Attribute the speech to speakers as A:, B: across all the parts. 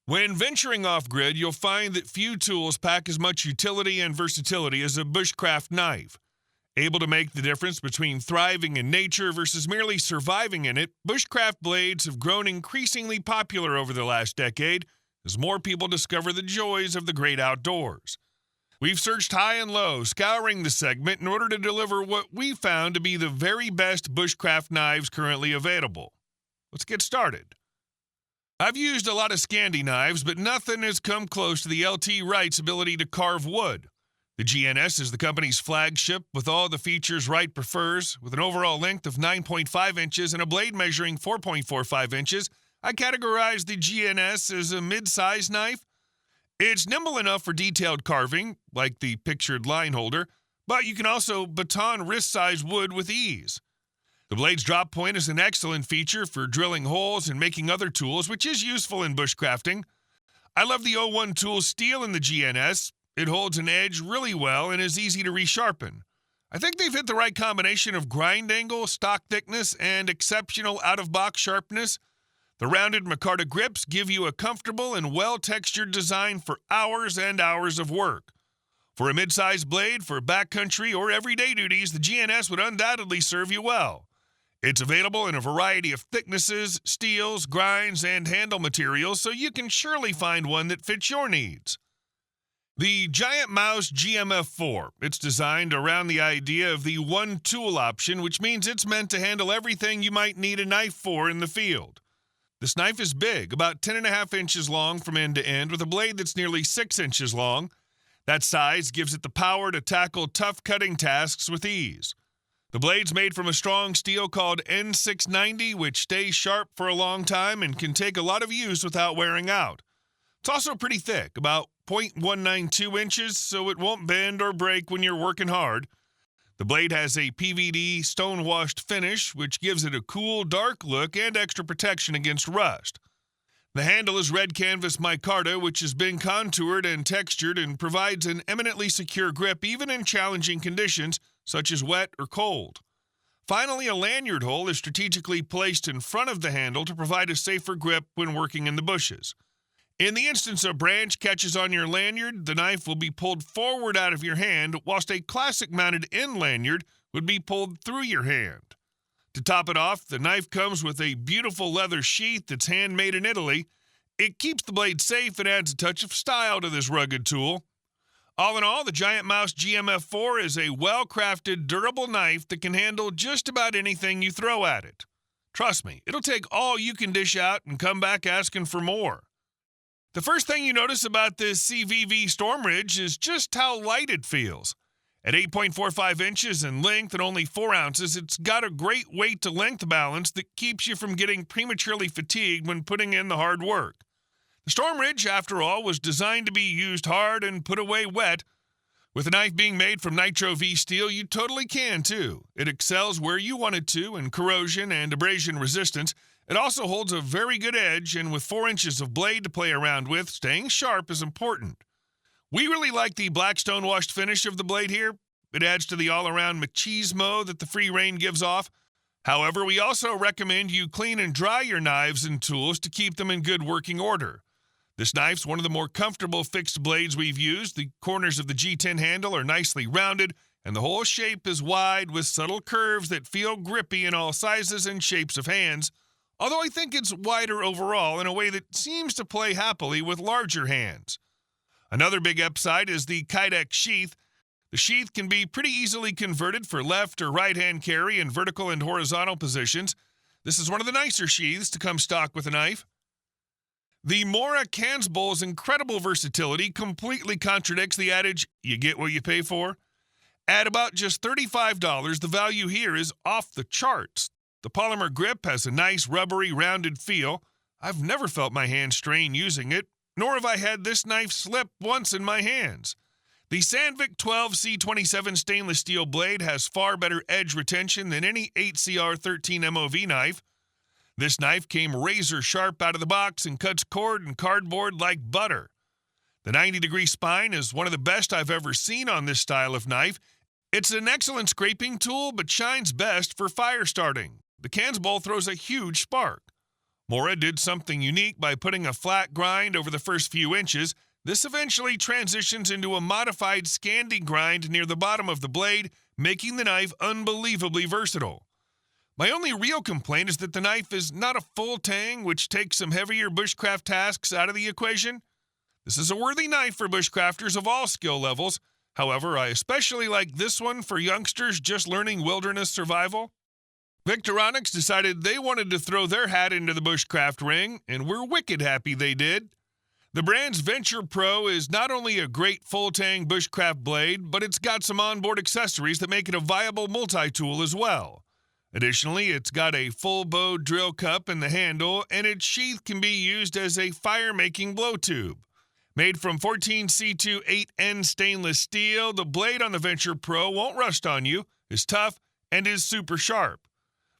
A: When venturing off-grid, you'll find that few tools pack as much utility and versatility as a bushcraft knife. Able to make the difference between thriving in nature versus merely surviving in it, bushcraft blades have grown increasingly popular over the last decade as more people discover the joys of the great outdoors. We've searched high and low, scouring the segment in order to deliver what we found to be the very best bushcraft knives currently available. Let's get started. I've used a lot of Scandi knives, but nothing has come close to the LT Wright's ability to carve wood. The GNS is the company's flagship with all the features Wright prefers. With an overall length of 9.5 inches and a blade measuring 4.45 inches, I categorize the GNS as a mid-size knife. It's nimble enough for detailed carving, like the pictured line holder, but you can also baton wrist-size wood with ease. The blade's drop point is an excellent feature for drilling holes and making other tools, which is useful in bushcrafting. I love the 01 tool steel in the GNS. It holds an edge really well and is easy to resharpen. I think they've hit the right combination of grind angle, stock thickness, and exceptional out-of-box sharpness. The rounded micarta grips give you a comfortable and well-textured design for hours and hours of work. For a mid-sized blade for backcountry or everyday duties, the GNS would undoubtedly serve you well. It's available in a variety of thicknesses, steels, grinds, and handle materials, so you can surely find one that fits your needs. The giant Mouse GMF4. It's designed around the idea of the one-tool option, which means it's meant to handle everything you might need a knife for in the field. This knife is big, about 10.5 inches long from end to end, with a blade that's nearly 6 inches long. That size gives it the power to tackle tough cutting tasks with ease. The blade's made from a strong steel called N690, which stays sharp for a long time and can take a lot of use without wearing out. It's also pretty thick, about 0.192 inches, so it won't bend or break when you're working hard. The blade has a PVD stone-washed finish, which gives it a cool, dark look and extra protection against rust. The handle is red canvas micarta, which has been contoured and textured and provides an eminently secure grip even in challenging conditions, such as wet or cold. Finally, a lanyard hole is strategically placed in front of the handle to provide a safer grip when working in the bushes. In the instance a branch catches on your lanyard, the knife will be pulled forward out of your hand, whilst a classic mounted end lanyard would be pulled through your hand. To top it off, the knife comes with a beautiful leather sheath that's handmade in Italy. It keeps the blade safe and adds a touch of style to this rugged tool. All in all, the giant Mouse GMF4 is a well-crafted, durable knife that can handle just about anything you throw at it. Trust me, it'll take all you can dish out and come back asking for more. The first thing you notice about this CIVIVI Storm Ridge is just how light it feels. At 8.45 inches in length and only 4 ounces, it's got a great weight-to-length balance that keeps you from getting prematurely fatigued when putting in the hard work. The Storm Ridge, after all, was designed to be used hard and put away wet. With a knife being made from Nitro V steel, you totally can too. It excels where you want it to in corrosion and abrasion resistance. It also holds a very good edge, and with 4 inches of blade to play around with, staying sharp is important. We really like the black stone-washed finish of the blade here. It adds to the all-around machismo that the free rein gives off. However, we also recommend you clean and dry your knives and tools to keep them in good working order. This knife's one of the more comfortable fixed blades we've used. The corners of the G10 handle are nicely rounded, and the whole shape is wide with subtle curves that feel grippy in all sizes and shapes of hands. Although I think it's wider overall in a way that seems to play happily with larger hands. Another big upside is the Kydex sheath. The sheath can be pretty easily converted for left or right-hand carry in vertical and horizontal positions. This is one of the nicer sheaths to come stock with a knife. The Mora Kansbol's incredible versatility completely contradicts the adage, you get what you pay for. At about just $35, the value here is off the charts. The polymer grip has a nice rubbery rounded feel. I've never felt my hand strain using it, nor have I had this knife slip once in my hands. The Sandvik 12C27 stainless steel blade has far better edge retention than any 8CR13 MOV knife. This knife came razor sharp out of the box and cuts cord and cardboard like butter. The 90-degree spine is one of the best I've ever seen on this style of knife. It's an excellent scraping tool, but shines best for fire starting. The Kansbol throws a huge spark. Mora did something unique by putting a flat grind over the first few inches. This eventually transitions into a modified Scandi grind near the bottom of the blade, making the knife unbelievably versatile. My only real complaint is that the knife is not a full tang, which takes some heavier bushcraft tasks out of the equation. This is a worthy knife for bushcrafters of all skill levels. However, I especially like this one for youngsters just learning wilderness survival. Victorinox decided they wanted to throw their hat into the bushcraft ring, and we're wicked happy they did. The brand's Venture Pro is not only a great full-tang bushcraft blade, but it's got some onboard accessories that make it a viable multi-tool as well. Additionally, it's got a full bow drill cup in the handle, and its sheath can be used as a fire-making blow tube. Made from 14C28N stainless steel, the blade on the Venture Pro won't rust on you, is tough, and is super sharp.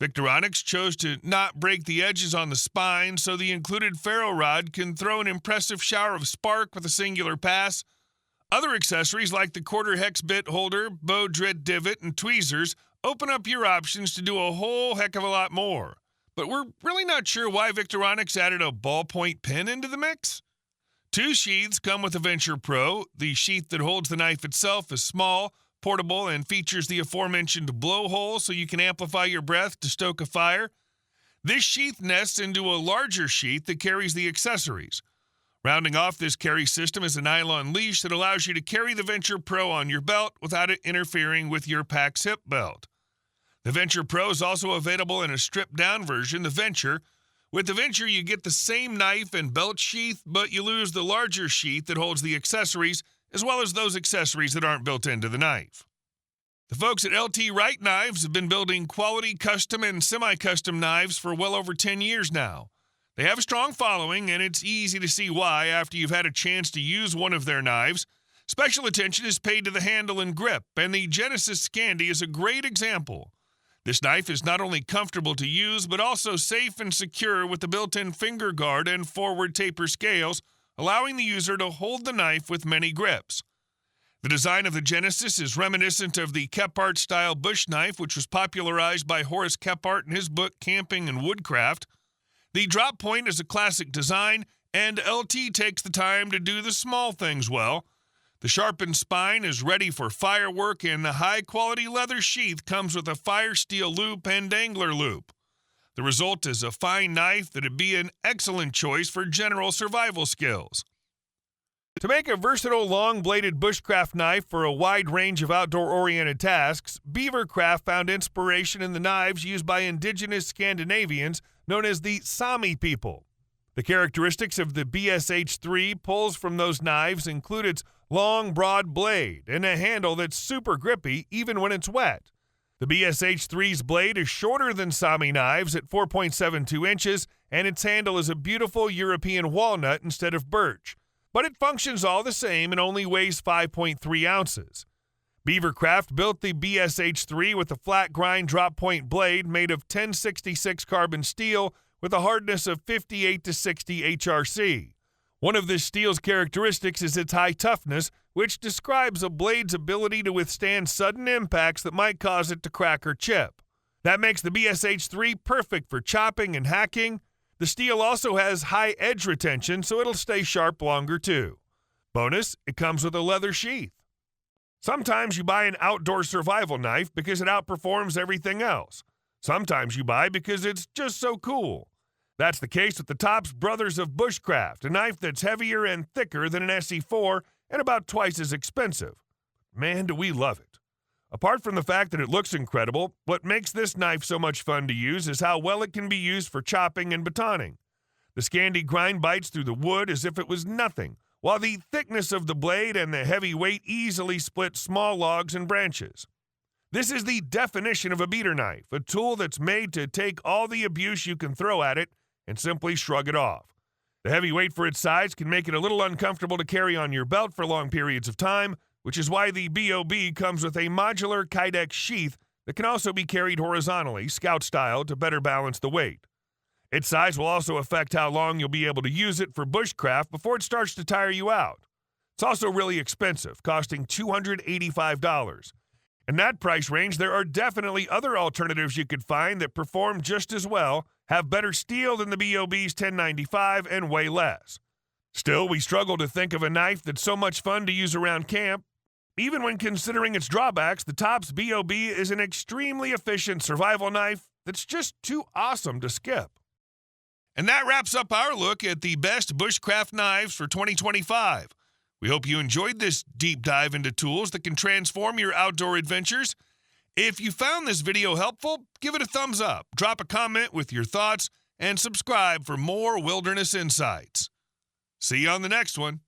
A: Victorinox chose to not break the edges on the spine, so the included ferro rod can throw an impressive shower of spark with a singular pass. Other accessories like the quarter hex bit holder, bow drit divot, and tweezers open up your options to do a whole heck of a lot more. But we're really not sure why Victorinox added a ballpoint pen into the mix. 2 sheaths come with the Venture Pro. The sheath that holds the knife itself is small, portable, and features the aforementioned blowhole so you can amplify your breath to stoke a fire. This sheath nests into a larger sheath that carries the accessories. Rounding off this carry system is a nylon leash that allows you to carry the Venture Pro on your belt without it interfering with your pack's hip belt. The Venture Pro is also available in a stripped-down version, the Venture. With the Venture, you get the same knife and belt sheath, but you lose the larger sheath that holds the accessories, as well as those accessories that aren't built into the knife. The folks at LT Wright Knives have been building quality custom and semi-custom knives for well over 10 years now. They have a strong following, and it's easy to see why after you've had a chance to use one of their knives. Special attention is paid to the handle and grip, and the Genesis Scandi is a great example. This knife is not only comfortable to use, but also safe and secure with the built-in finger guard and forward taper scales, allowing the user to hold the knife with many grips. The design of the Genesis is reminiscent of the Kephart-style bush knife, which was popularized by Horace Kephart in his book Camping and Woodcraft. The drop point is a classic design, and LT takes the time to do the small things well. The sharpened spine is ready for firework, and the high-quality leather sheath comes with a fire steel loop and dangler loop. The result is a fine knife that would be an excellent choice for general survival skills. To make a versatile long-bladed bushcraft knife for a wide range of outdoor-oriented tasks, BeaverCraft found inspiration in the knives used by indigenous Scandinavians known as the Sami people. The characteristics of the BSH3 pulls from those knives include its long, broad blade and a handle that's super grippy even when it's wet. The BSH3's blade is shorter than Sami knives at 4.72 inches, and its handle is a beautiful European walnut instead of birch. But it functions all the same and only weighs 5.3 ounces. BeaverCraft built the BSH3 with a flat grind drop point blade made of 1066 carbon steel with a hardness of 58 to 60 HRC. One of this steel's characteristics is its high toughness, which describes a blade's ability to withstand sudden impacts that might cause it to crack or chip. That makes the BSH3 perfect for chopping and hacking. The steel also has high edge retention, so it'll stay sharp longer too. Bonus, it comes with a leather sheath. Sometimes you buy an outdoor survival knife because it outperforms everything else. Sometimes you buy because it's just so cool. That's the case with the Tops Brothers of Bushcraft, a knife that's heavier and thicker than an SE4 and about twice as expensive. Man, do we love it. Apart from the fact that it looks incredible, what makes this knife so much fun to use is how well it can be used for chopping and batoning. The Scandi grind bites through the wood as if it was nothing, while the thickness of the blade and the heavy weight easily split small logs and branches. This is the definition of a beater knife, a tool that's made to take all the abuse you can throw at it and simply shrug it off. The heavy weight for its size can make it a little uncomfortable to carry on your belt for long periods of time, which is why the BOB comes with a modular Kydex sheath that can also be carried horizontally, scout style, to better balance the weight. Its size will also affect how long you'll be able to use it for bushcraft before it starts to tire you out. It's also really expensive, costing $285. In that price range, there are definitely other alternatives you could find that perform just as well, have better steel than the BOB's 1095, and weigh less. Still, we struggle to think of a knife that's so much fun to use around camp. Even when considering its drawbacks, the Tops BOB is an extremely efficient survival knife that's just too awesome to skip. And that wraps up our look at the best bushcraft knives for 2025. We hope you enjoyed this deep dive into tools that can transform your outdoor adventures. If you found this video helpful, give it a thumbs up, drop a comment with your thoughts, and subscribe for more wilderness insights. See you on the next one.